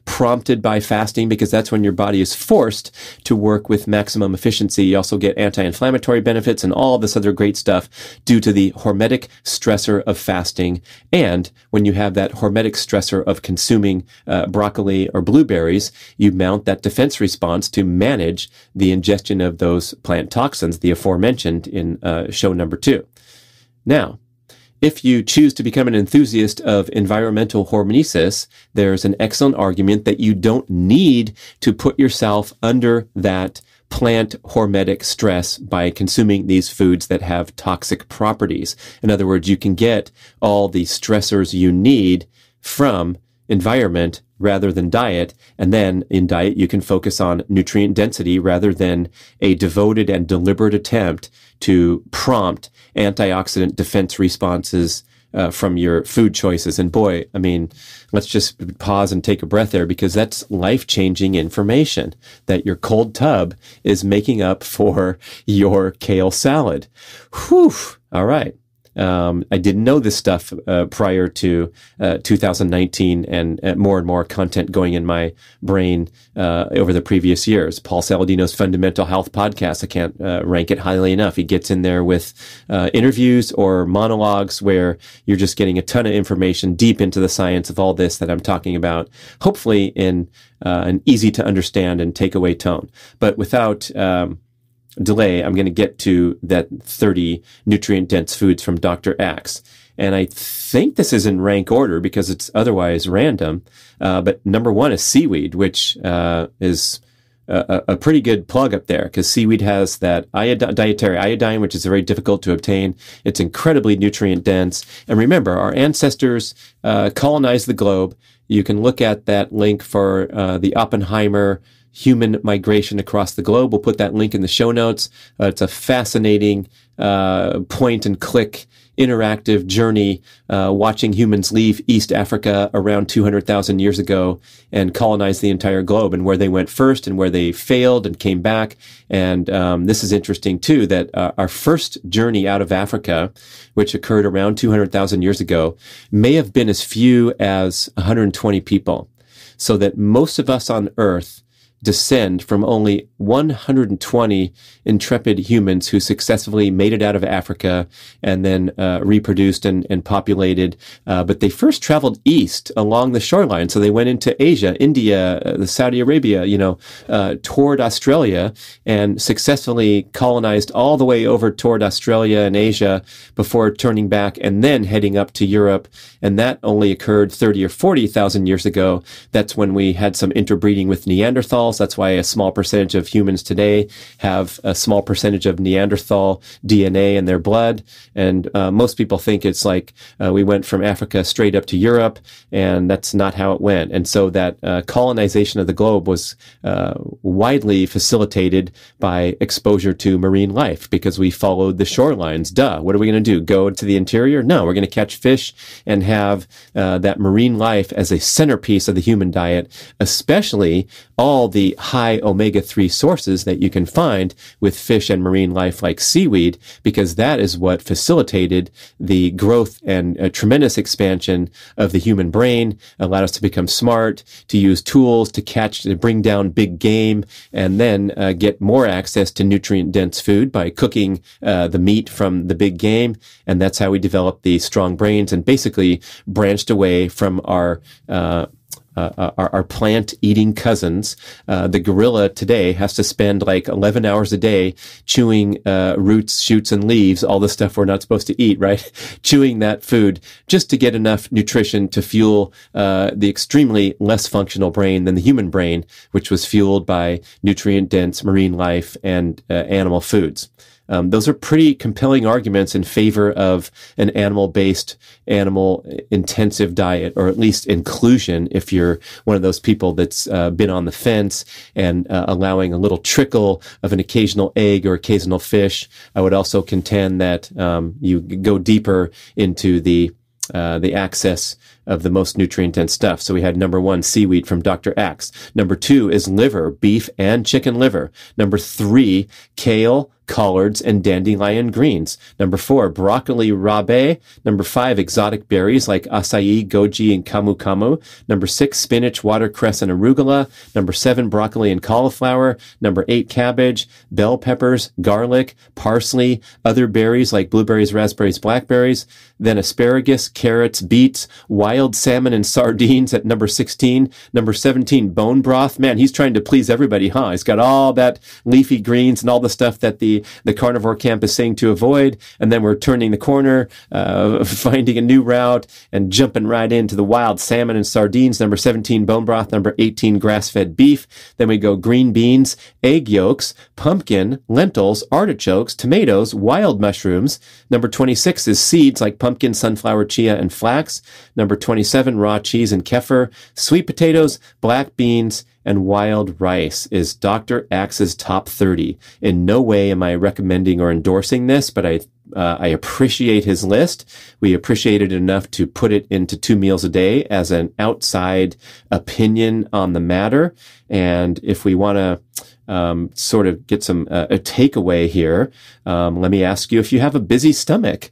prompted by fasting, because that's when your body is forced to work with maximum efficiency. You also get anti-inflammatory benefits and all this other great stuff due to the hormetic stressor of fasting. And when you have that hormetic stressor of consuming broccoli or blueberries, you mount that defense response to manage the ingestion of those plant toxins, the aforementioned in show number 2. Now, if you choose to become an enthusiast of environmental hormesis, there's an excellent argument that you don't need to put yourself under that plant hormetic stress by consuming these foods that have toxic properties. In other words, you can get all the stressors you need from environment rather than diet, and then in diet you can focus on nutrient density rather than a devoted and deliberate attempt to prompt antioxidant defense responses from your food choices. And boy, I mean, let's just pause and take a breath there, because that's life-changing information that your cold tub is making up for your kale salad. Whew. All right. I didn't know this stuff prior to 2019, and more content going in my brain over the previous years. Paul Saladino's Fundamental Health podcast, I can't rank it highly enough. He gets in there with interviews or monologues where you're just getting a ton of information deep into the science of all this that I'm talking about, hopefully in an easy to understand and take away tone. But without delay, I'm going to get to that 30 nutrient-dense foods from Dr. Axe. And I think this is in rank order because it's otherwise random. But number one is seaweed, which is a pretty good plug up there because seaweed has that dietary iodine, which is very difficult to obtain. It's incredibly nutrient-dense. And remember, our ancestors colonized the globe. You can look at that link for the Oppenheimer human migration across the globe. We'll put that link in the show notes. It's a fascinating point and click interactive journey watching humans leave East Africa around 200,000 years ago and colonize the entire globe, and where they went first and where they failed and came back. And this is interesting too, that our first journey out of Africa, which occurred around 200,000 years ago, may have been as few as 120 people. So that most of us on Earth descend from only 120 intrepid humans who successfully made it out of Africa and then reproduced and populated. But they first traveled east along the shoreline. So they went into Asia, India, Saudi Arabia, toward Australia, and successfully colonized all the way over toward Australia and Asia before turning back and then heading up to Europe. And that only occurred 30 or 40,000 years ago. That's when we had some interbreeding with Neanderthals. That's why a small percentage of humans today have a small percentage of Neanderthal DNA in their blood. And most people think it's like we went from Africa straight up to Europe, and that's not how it went. And so that colonization of the globe was widely facilitated by exposure to marine life because we followed the shorelines. Duh. What are we going to do? Go to the interior? No, we're going to catch fish and have that marine life as a centerpiece of the human diet, especially all the high omega-3 sources that you can find with fish and marine life like seaweed, because that is what facilitated the growth and tremendous expansion of the human brain, allowed us to become smart, to use tools to catch, to bring down big game, and then get more access to nutrient-dense food by cooking the meat from the big game. And that's how we developed the strong brains and basically branched away from our plant-eating cousins. The gorilla today has to spend like 11 hours a day chewing roots, shoots, and leaves, all the stuff we're not supposed to eat, right? Chewing that food just to get enough nutrition to fuel the extremely less functional brain than the human brain, which was fueled by nutrient-dense marine life and animal foods. Those are pretty compelling arguments in favor of an animal-based, animal-intensive diet, or at least inclusion if you're one of those people that's been on the fence and allowing a little trickle of an occasional egg or occasional fish. I would also contend that you go deeper into the access of the most nutrient-dense stuff. So we had number one, seaweed from Dr. Axe. Number two is liver, beef and chicken liver. Number three, kale, collards, and dandelion greens. Number four, broccoli rabe. Number five, exotic berries like acai, goji, and camu camu. Number six, spinach, watercress, and arugula. Number seven, broccoli and cauliflower. Number eight, cabbage, bell peppers, garlic, parsley, other berries like blueberries, raspberries, blackberries. Then asparagus, carrots, beets, wild salmon, and sardines at number 16. Number 17, bone broth. Man, he's trying to please everybody, huh? He's got all that leafy greens and all the stuff that the carnivore camp is saying to avoid. And then we're turning the corner, finding a new route and jumping right into the wild salmon and sardines. Number 17, bone broth. Number 18, grass-fed beef. Then we go green beans, egg yolks, pumpkin, lentils, artichokes, tomatoes, wild mushrooms. Number 26 is seeds like pumpkin, sunflower, chia, and flax. Number 27, raw cheese and kefir. Sweet potatoes, black beans, and wild rice is Dr. Axe's top 30. In no way am I recommending or endorsing this, but I appreciate his list. We appreciate it enough to put it into 2 meals a day as an outside opinion on the matter. And if we want to sort of get some a takeaway here, let me ask you if you have a busy stomach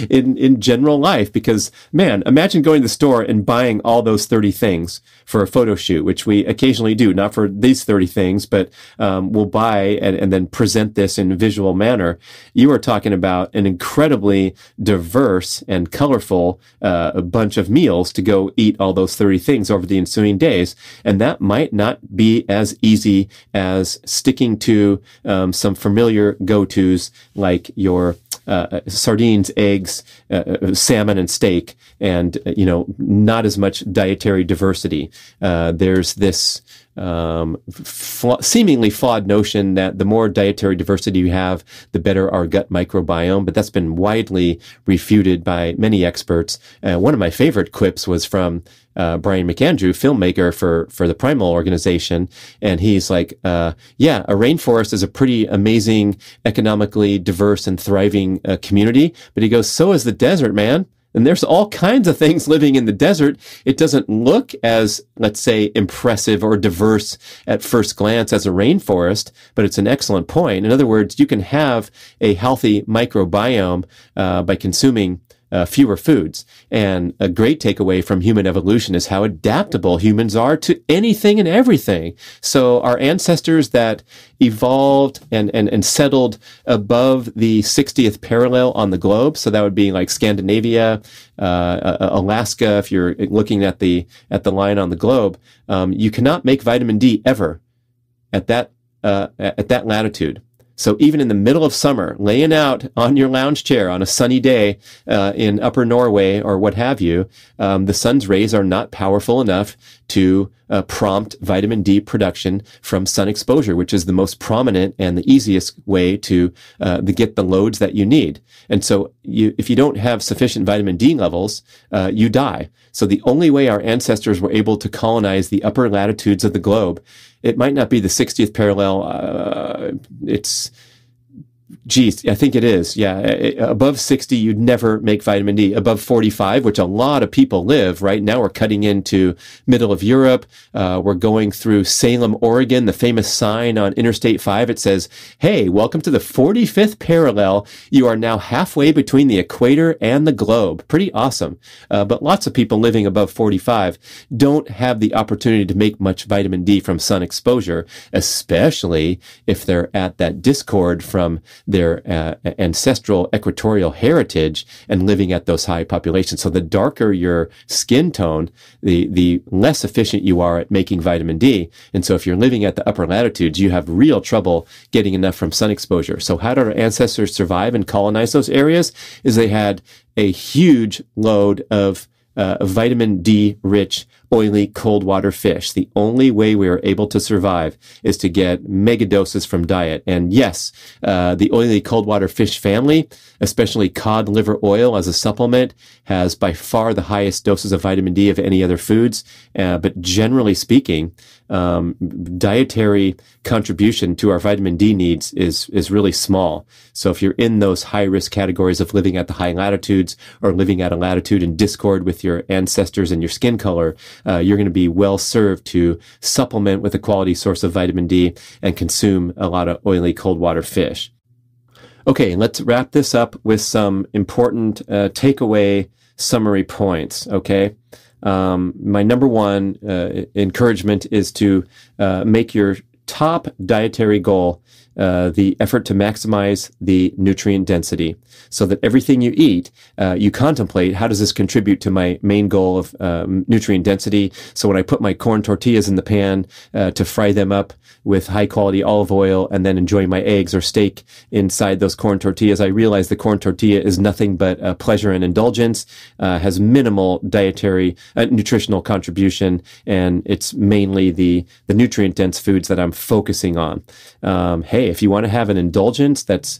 in general life, because man, imagine going to the store and buying all those 30 things for a photo shoot, which we occasionally do, not for these 30 things, but we'll buy and then present this in a visual manner. You are talking about an incredibly diverse and colorful bunch of meals to go eat all those 30 things over the ensuing days. And that might not be as easy as sticking to some familiar go-tos like your sardines, eggs, salmon, and steak, and not as much dietary diversity. There's this seemingly flawed notion that the more dietary diversity you have, the better our gut microbiome, but that's been widely refuted by many experts. One of my favorite quips was from Brian McAndrew, filmmaker for the Primal organization, and he's like, a rainforest is a pretty amazing, economically diverse and thriving community, but he goes, so is the desert, man. And there's all kinds of things living in the desert. It doesn't look as, let's say, impressive or diverse at first glance as a rainforest, but it's an excellent point. In other words, you can have a healthy microbiome by consuming fewer foods. And a great takeaway from human evolution is how adaptable humans are to anything and everything. So our ancestors that evolved and settled above the 60th parallel on the globe, so that would be like Scandinavia, Alaska, if you're looking at the line on the globe, you cannot make vitamin D ever at that latitude. So even in the middle of summer, laying out on your lounge chair on a sunny day in upper Norway or what have you, the sun's rays are not powerful enough to prompt vitamin D production from sun exposure, which is the most prominent and the easiest way to get the loads that you need. And so if you don't have sufficient vitamin D levels, you die. So the only way our ancestors were able to colonize the upper latitudes of the globe, it might not be the 60th parallel. I think it is. Yeah. Above 60, you'd never make vitamin D. Above 45, which a lot of people live, right? Now we're cutting into middle of Europe. We're going through Salem, Oregon, the famous sign on Interstate 5. It says, hey, welcome to the 45th parallel. You are now halfway between the equator and the globe. Pretty awesome. But lots of people living above 45 don't have the opportunity to make much vitamin D from sun exposure, especially if they're at that discord from their ancestral equatorial heritage and living at those high populations. So the darker your skin tone, the less efficient you are at making vitamin D. And so if you're living at the upper latitudes, you have real trouble getting enough from sun exposure. So how did our ancestors survive and colonize those areas? Is they had a huge load of vitamin D rich, oily, cold water fish. The only way we are able to survive is to get mega doses from diet. And yes, the oily cold water fish family, especially cod liver oil as a supplement, has by far the highest doses of vitamin D of any other foods. But generally speaking, dietary contribution to our vitamin D needs is really small. So if you're in those high risk categories of living at the high latitudes or living at a latitude in discord with your ancestors and your skin color, you're going to be well served to supplement with a quality source of vitamin D and consume a lot of oily cold water fish. Okay, let's wrap this up with some important takeaway summary points, okay? My number one encouragement is to make your top dietary goal the effort to maximize the nutrient density, so that everything you eat, you contemplate, how does this contribute to my main goal of nutrient density? So when I put my corn tortillas in the pan to fry them up with high quality olive oil and then enjoy my eggs or steak inside those corn tortillas, I realize the corn tortilla is nothing but pleasure and indulgence, has minimal dietary nutritional contribution, and it's mainly the nutrient dense foods that I'm focusing on. Hey, if you want to have an indulgence that's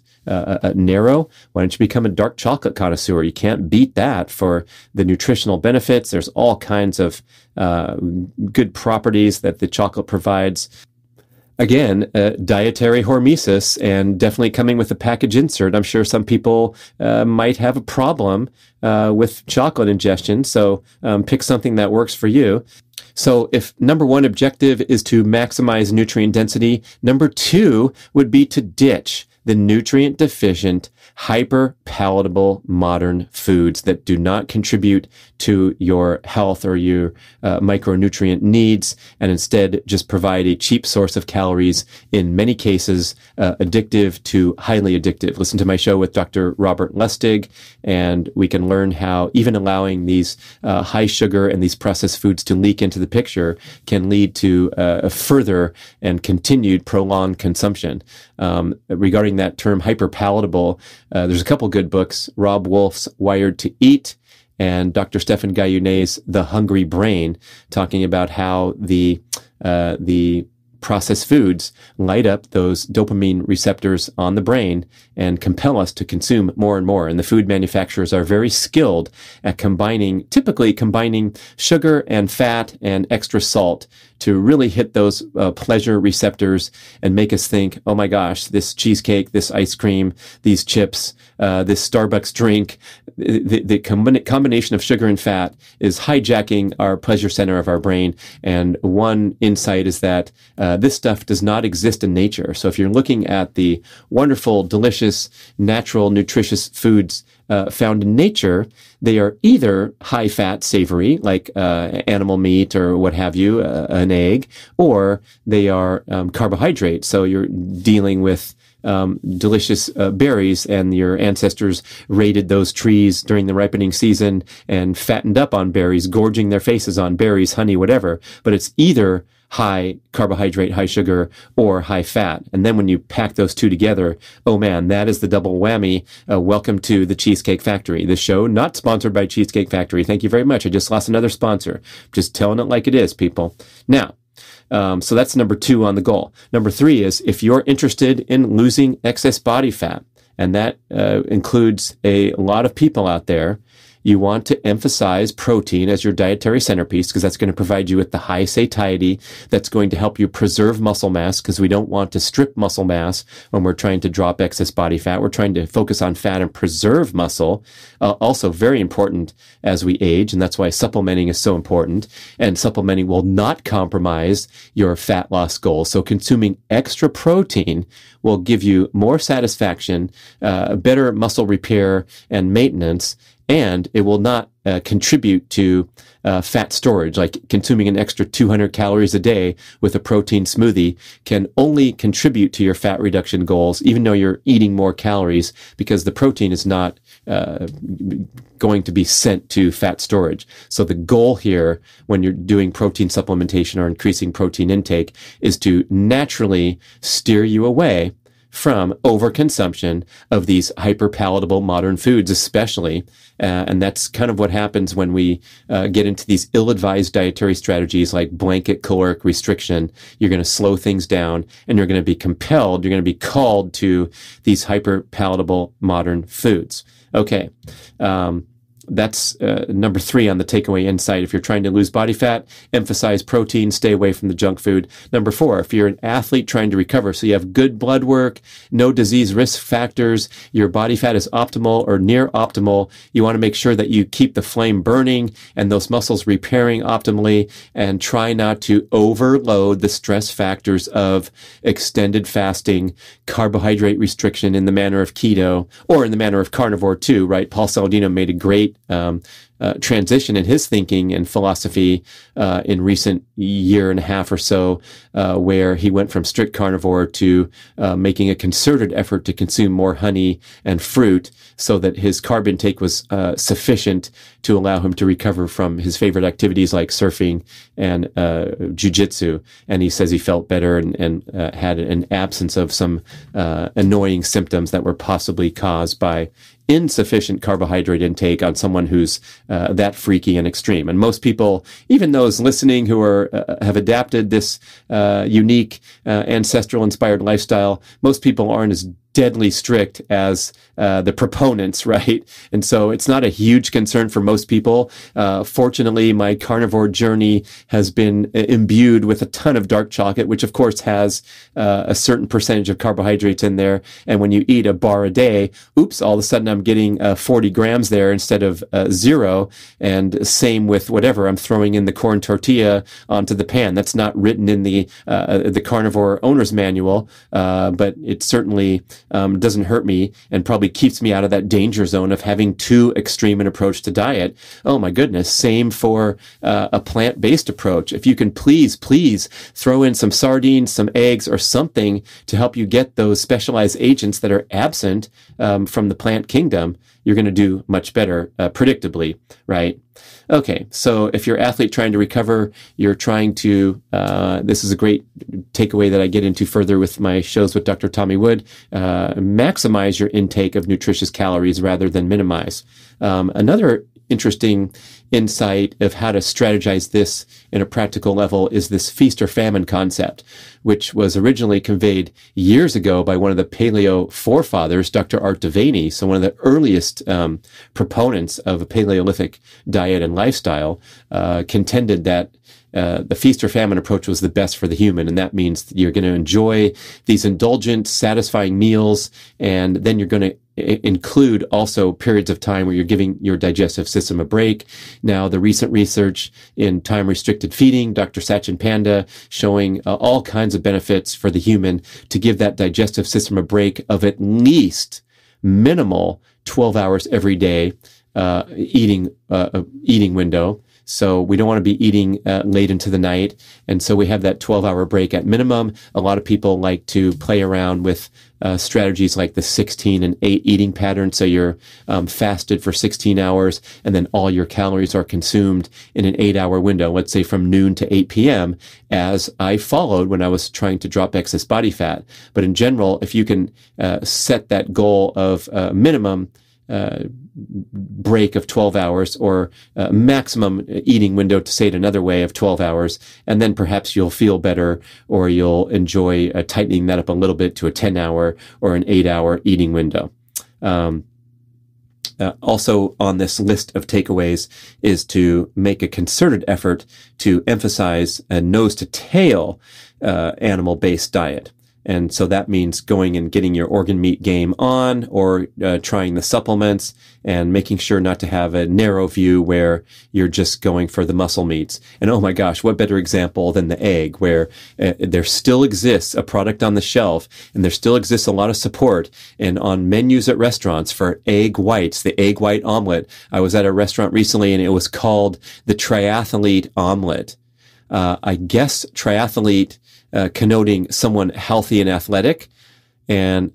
narrow, why don't you become a dark chocolate connoisseur? You can't beat that for the nutritional benefits. There's all kinds of good properties that the chocolate provides. again, dietary hormesis, and definitely coming with a package insert. I'm sure some people might have a problem with chocolate ingestion, so pick something that works for you. So if number one objective is to maximize nutrient density, number two would be to ditch the nutrient deficient, hyper palatable modern foods that do not contribute to your health or your micronutrient needs, and instead just provide a cheap source of calories, in many cases addictive to highly addictive. Listen to my show with Dr. Robert Lustig, and we can learn how even allowing these high sugar and these processed foods to leak into the picture can lead to a further and continued prolonged consumption. Regarding that term hyperpalatable, there's a couple good books, Rob Wolf's Wired to Eat and Dr. Stephan Guyonet's The Hungry Brain, talking about how the processed foods light up those dopamine receptors on the brain and compel us to consume more and more. And the food manufacturers are very skilled at typically combining sugar and fat and extra salt to really hit those pleasure receptors and make us think, oh my gosh, this cheesecake, this ice cream, these chips, this Starbucks drink, the combination of sugar and fat is hijacking our pleasure center of our brain. And one insight is that this stuff does not exist in nature. So if you're looking at the wonderful, delicious, natural, nutritious foods found in nature, they are either high fat, savory, like animal meat or what have you, an egg, or they are carbohydrate. So you're dealing with delicious berries, and your ancestors raided those trees during the ripening season and fattened up on berries, gorging their faces on berries, honey, whatever. But it's either high carbohydrate, high sugar, or high fat. And then when you pack those two together, oh man, that is the double whammy. Welcome to the Cheesecake Factory. This show, not sponsored by Cheesecake Factory. Thank you very much. I just lost another sponsor. Just telling it like it is, people. Now, so that's number two on the goal. Number three is if you're interested in losing excess body fat, and that includes a lot of people out there, you want to emphasize protein as your dietary centerpiece, because that's going to provide you with the high satiety that's going to help you preserve muscle mass, because we don't want to strip muscle mass when we're trying to drop excess body fat. We're trying to focus on fat and preserve muscle. Also very important as we age, and that's why supplementing is so important. And supplementing will not compromise your fat loss goals. So consuming extra protein will give you more satisfaction, better muscle repair and maintenance, and it will not contribute to fat storage. Like consuming an extra 200 calories a day with a protein smoothie can only contribute to your fat reduction goals, even though you're eating more calories, because the protein is not going to be sent to fat storage. So the goal here, when you're doing protein supplementation or increasing protein intake, is to naturally steer you away from overconsumption of these hyperpalatable modern foods, especially. And that's kind of what happens when we get into these ill-advised dietary strategies like blanket caloric restriction. You're going to slow things down, and you're going to be compelled, you're going to be called to these hyperpalatable modern foods. Okay. That's number three on the takeaway insight. If you're trying to lose body fat, emphasize protein, stay away from the junk food. Number four, if you're an athlete trying to recover, so you have good blood work, no disease risk factors, your body fat is optimal or near optimal, you want to make sure that you keep the flame burning and those muscles repairing optimally, and try not to overload the stress factors of extended fasting, carbohydrate restriction in the manner of keto, or in the manner of carnivore too, right? Paul Saladino made a great transition in his thinking and philosophy in recent year and a half or so, where he went from strict carnivore to making a concerted effort to consume more honey and fruit, so that his carb intake was sufficient to allow him to recover from his favorite activities like surfing and jujitsu. And he says he felt better and had an absence of some annoying symptoms that were possibly caused by insufficient carbohydrate intake on someone who's that freaky and extreme. And most people, even those listening who are have adapted this unique ancestral inspired lifestyle, most people aren't as deadly strict as the proponents, right? And so it's not a huge concern for most people. Fortunately, my carnivore journey has been imbued with a ton of dark chocolate, which of course has a certain percentage of carbohydrates in there. And when you eat a bar a day, oops, all of a sudden I'm getting 40 grams there instead of 0. And same with whatever I'm throwing in the corn tortilla onto the pan. That's not written in the carnivore owner's manual, but it certainly doesn't hurt me and probably keeps me out of that danger zone of having too extreme an approach to diet. Oh my goodness. Same for a plant-based approach. If you can please throw in some sardines, some eggs, or something to help you get those specialized agents that are absent from the plant kingdom, you're going to do much better, predictably, right? Okay, so if you're an athlete trying to recover, you're trying to, this is a great takeaway that I get into further with my shows with Dr. Tommy Wood, maximize your intake of nutritious calories rather than minimize. Another interesting insight of how to strategize this in a practical level is this feast or famine concept, which was originally conveyed years ago by one of the paleo forefathers, Dr. Art Devaney. So one of the earliest proponents of a Paleolithic diet and lifestyle contended that the feast or famine approach was the best for the human. And that means that you're going to enjoy these indulgent, satisfying meals, and then you're going to include also periods of time where you're giving your digestive system a break. Now, the recent research in time-restricted feeding, Dr. Sachin Panda, showing all kinds of benefits for the human to give that digestive system a break of at least minimal 12 hours every day eating window. So we don't want to be eating late into the night. And so we have that 12-hour break at minimum. A lot of people like to play around with strategies like the 16 and 8 eating pattern. So you're fasted for 16 hours, and then all your calories are consumed in an 8-hour window, let's say from noon to 8 p.m., as I followed when I was trying to drop excess body fat. But in general, if you can set that goal of minimum break of 12 hours or maximum eating window, to say it another way, of 12 hours, and then perhaps you'll feel better, or you'll enjoy tightening that up a little bit to a 10-hour or an 8-hour eating window. Also on this list of takeaways is to make a concerted effort to emphasize a nose-to-tail animal-based diet. And so that means going and getting your organ meat game on, or trying the supplements, and making sure not to have a narrow view where you're just going for the muscle meats. And oh my gosh, what better example than the egg, where there still exists a product on the shelf, and there still exists a lot of support and on menus at restaurants for egg whites, the egg white omelet. I was at a restaurant recently and it was called the triathlete omelet. I guess triathlete connoting someone healthy and athletic, and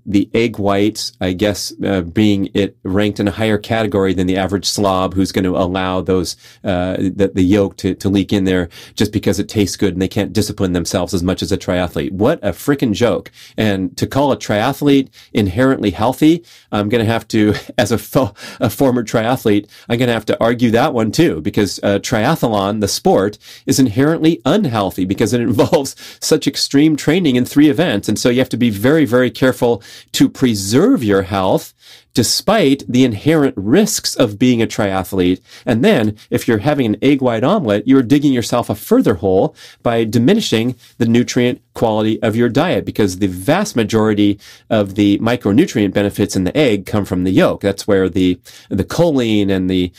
the egg whites, I guess, being it ranked in a higher category than the average slob who's going to allow those the yolk to leak in there just because it tastes good and they can't discipline themselves as much as a triathlete. What a freaking joke! And to call a triathlete inherently healthy, I'm going to have to, as a former triathlete, I'm going to have to argue that one too, because triathlon, the sport, is inherently unhealthy because it involves such extreme training in 3 events, and so you have to be very, very careful to preserve your health despite the inherent risks of being a triathlete. And then, if you're having an egg white omelet, you're digging yourself a further hole by diminishing the nutrient quality of your diet, because the vast majority of the micronutrient benefits in the egg come from the yolk. That's where the choline and the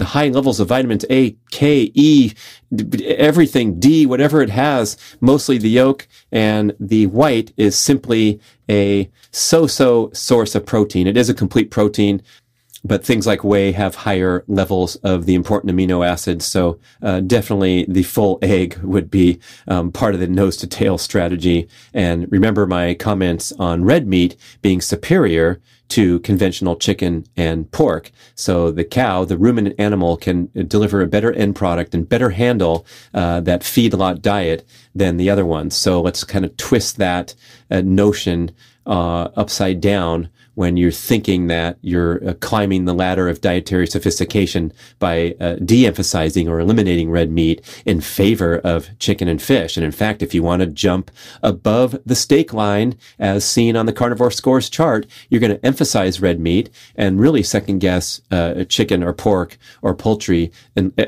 high levels of vitamins A, K, E, everything, D, whatever it has, mostly the yolk, and the white is simply a so-so source of protein. It is a complete protein, but things like whey have higher levels of the important amino acids. So definitely the full egg would be part of the nose-to-tail strategy. And remember my comments on red meat being superior to conventional chicken and pork. So the cow, the ruminant animal, can deliver a better end product and better handle that feedlot diet than the other ones. So let's kind of twist that notion upside down when you're thinking that you're climbing the ladder of dietary sophistication by de-emphasizing or eliminating red meat in favor of chicken and fish. And in fact, if you want to jump above the stake line, as seen on the carnivore scores chart, you're going to emphasize red meat and really second guess chicken or pork or poultry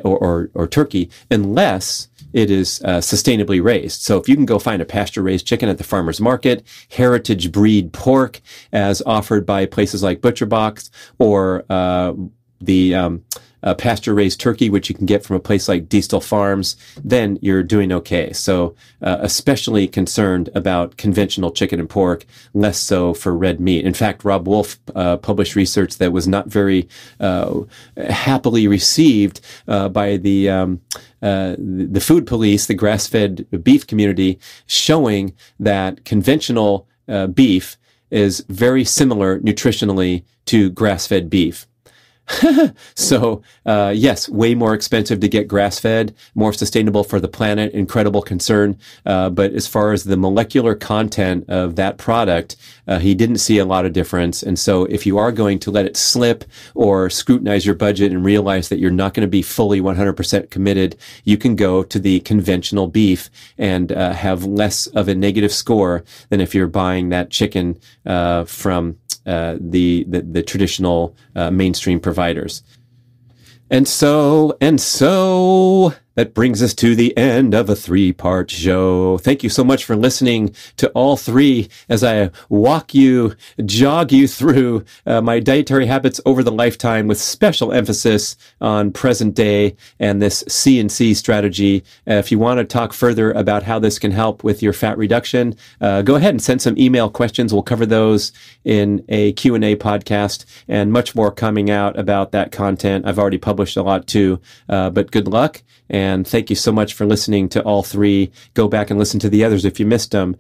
or turkey, unless it is sustainably raised. So if you can go find a pasture-raised chicken at the farmer's market, heritage breed pork as offered by places like ButcherBox, or the pasture-raised turkey, which you can get from a place like Diestel Farms, then you're doing okay. So especially concerned about conventional chicken and pork, less so for red meat. In fact, Rob Wolf published research that was not very happily received by the food police, the grass-fed beef community, showing that conventional beef is very similar nutritionally to grass-fed beef. So, yes, way more expensive to get grass-fed, more sustainable for the planet, incredible concern. But as far as the molecular content of that product, he didn't see a lot of difference. And so if you are going to let it slip or scrutinize your budget and realize that you're not going to be fully 100% committed, you can go to the conventional beef and have less of a negative score than if you're buying that chicken from the traditional mainstream providers. And so that brings us to the end of a 3-part show. Thank you so much for listening to all 3 as I jog you through my dietary habits over the lifetime, with special emphasis on present day and this C&C strategy. If you want to talk further about how this can help with your fat reduction, go ahead and send some email questions. We'll cover those in a Q&A podcast, and much more coming out about that content. I've already published a lot too, but good luck. And thank you so much for listening to all 3. Go back and listen to the others if you missed them.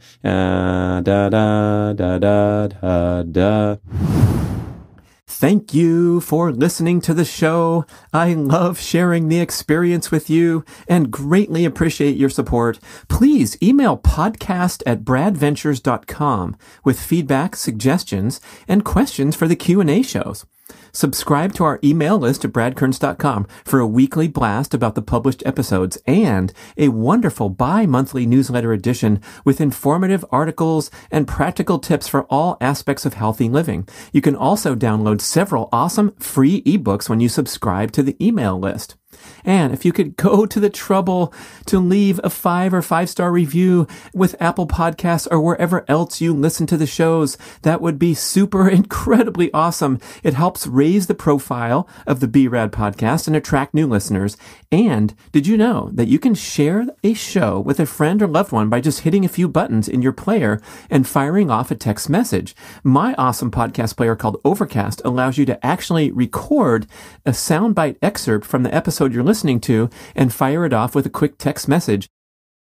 Thank you for listening to the show. I love sharing the experience with you and greatly appreciate your support. Please email podcast@bradventures.com with feedback, suggestions, and questions for the Q&A shows. Subscribe to our email list at bradkearns.com for a weekly blast about the published episodes and a wonderful bi-monthly newsletter edition with informative articles and practical tips for all aspects of healthy living. You can also download several awesome free ebooks when you subscribe to the email list. And if you could go to the trouble to leave a 5 or 5-star review with Apple Podcasts or wherever else you listen to the shows, that would be super incredibly awesome. It helps raise the profile of the B.rad podcast and attract new listeners. And did you know that you can share a show with a friend or loved one by just hitting a few buttons in your player and firing off a text message? My awesome podcast player called Overcast allows you to actually record a soundbite excerpt from the episode you're listening to and fire it off with a quick text message.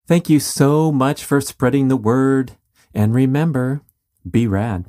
Thank you so much for spreading the word. And remember, be rad.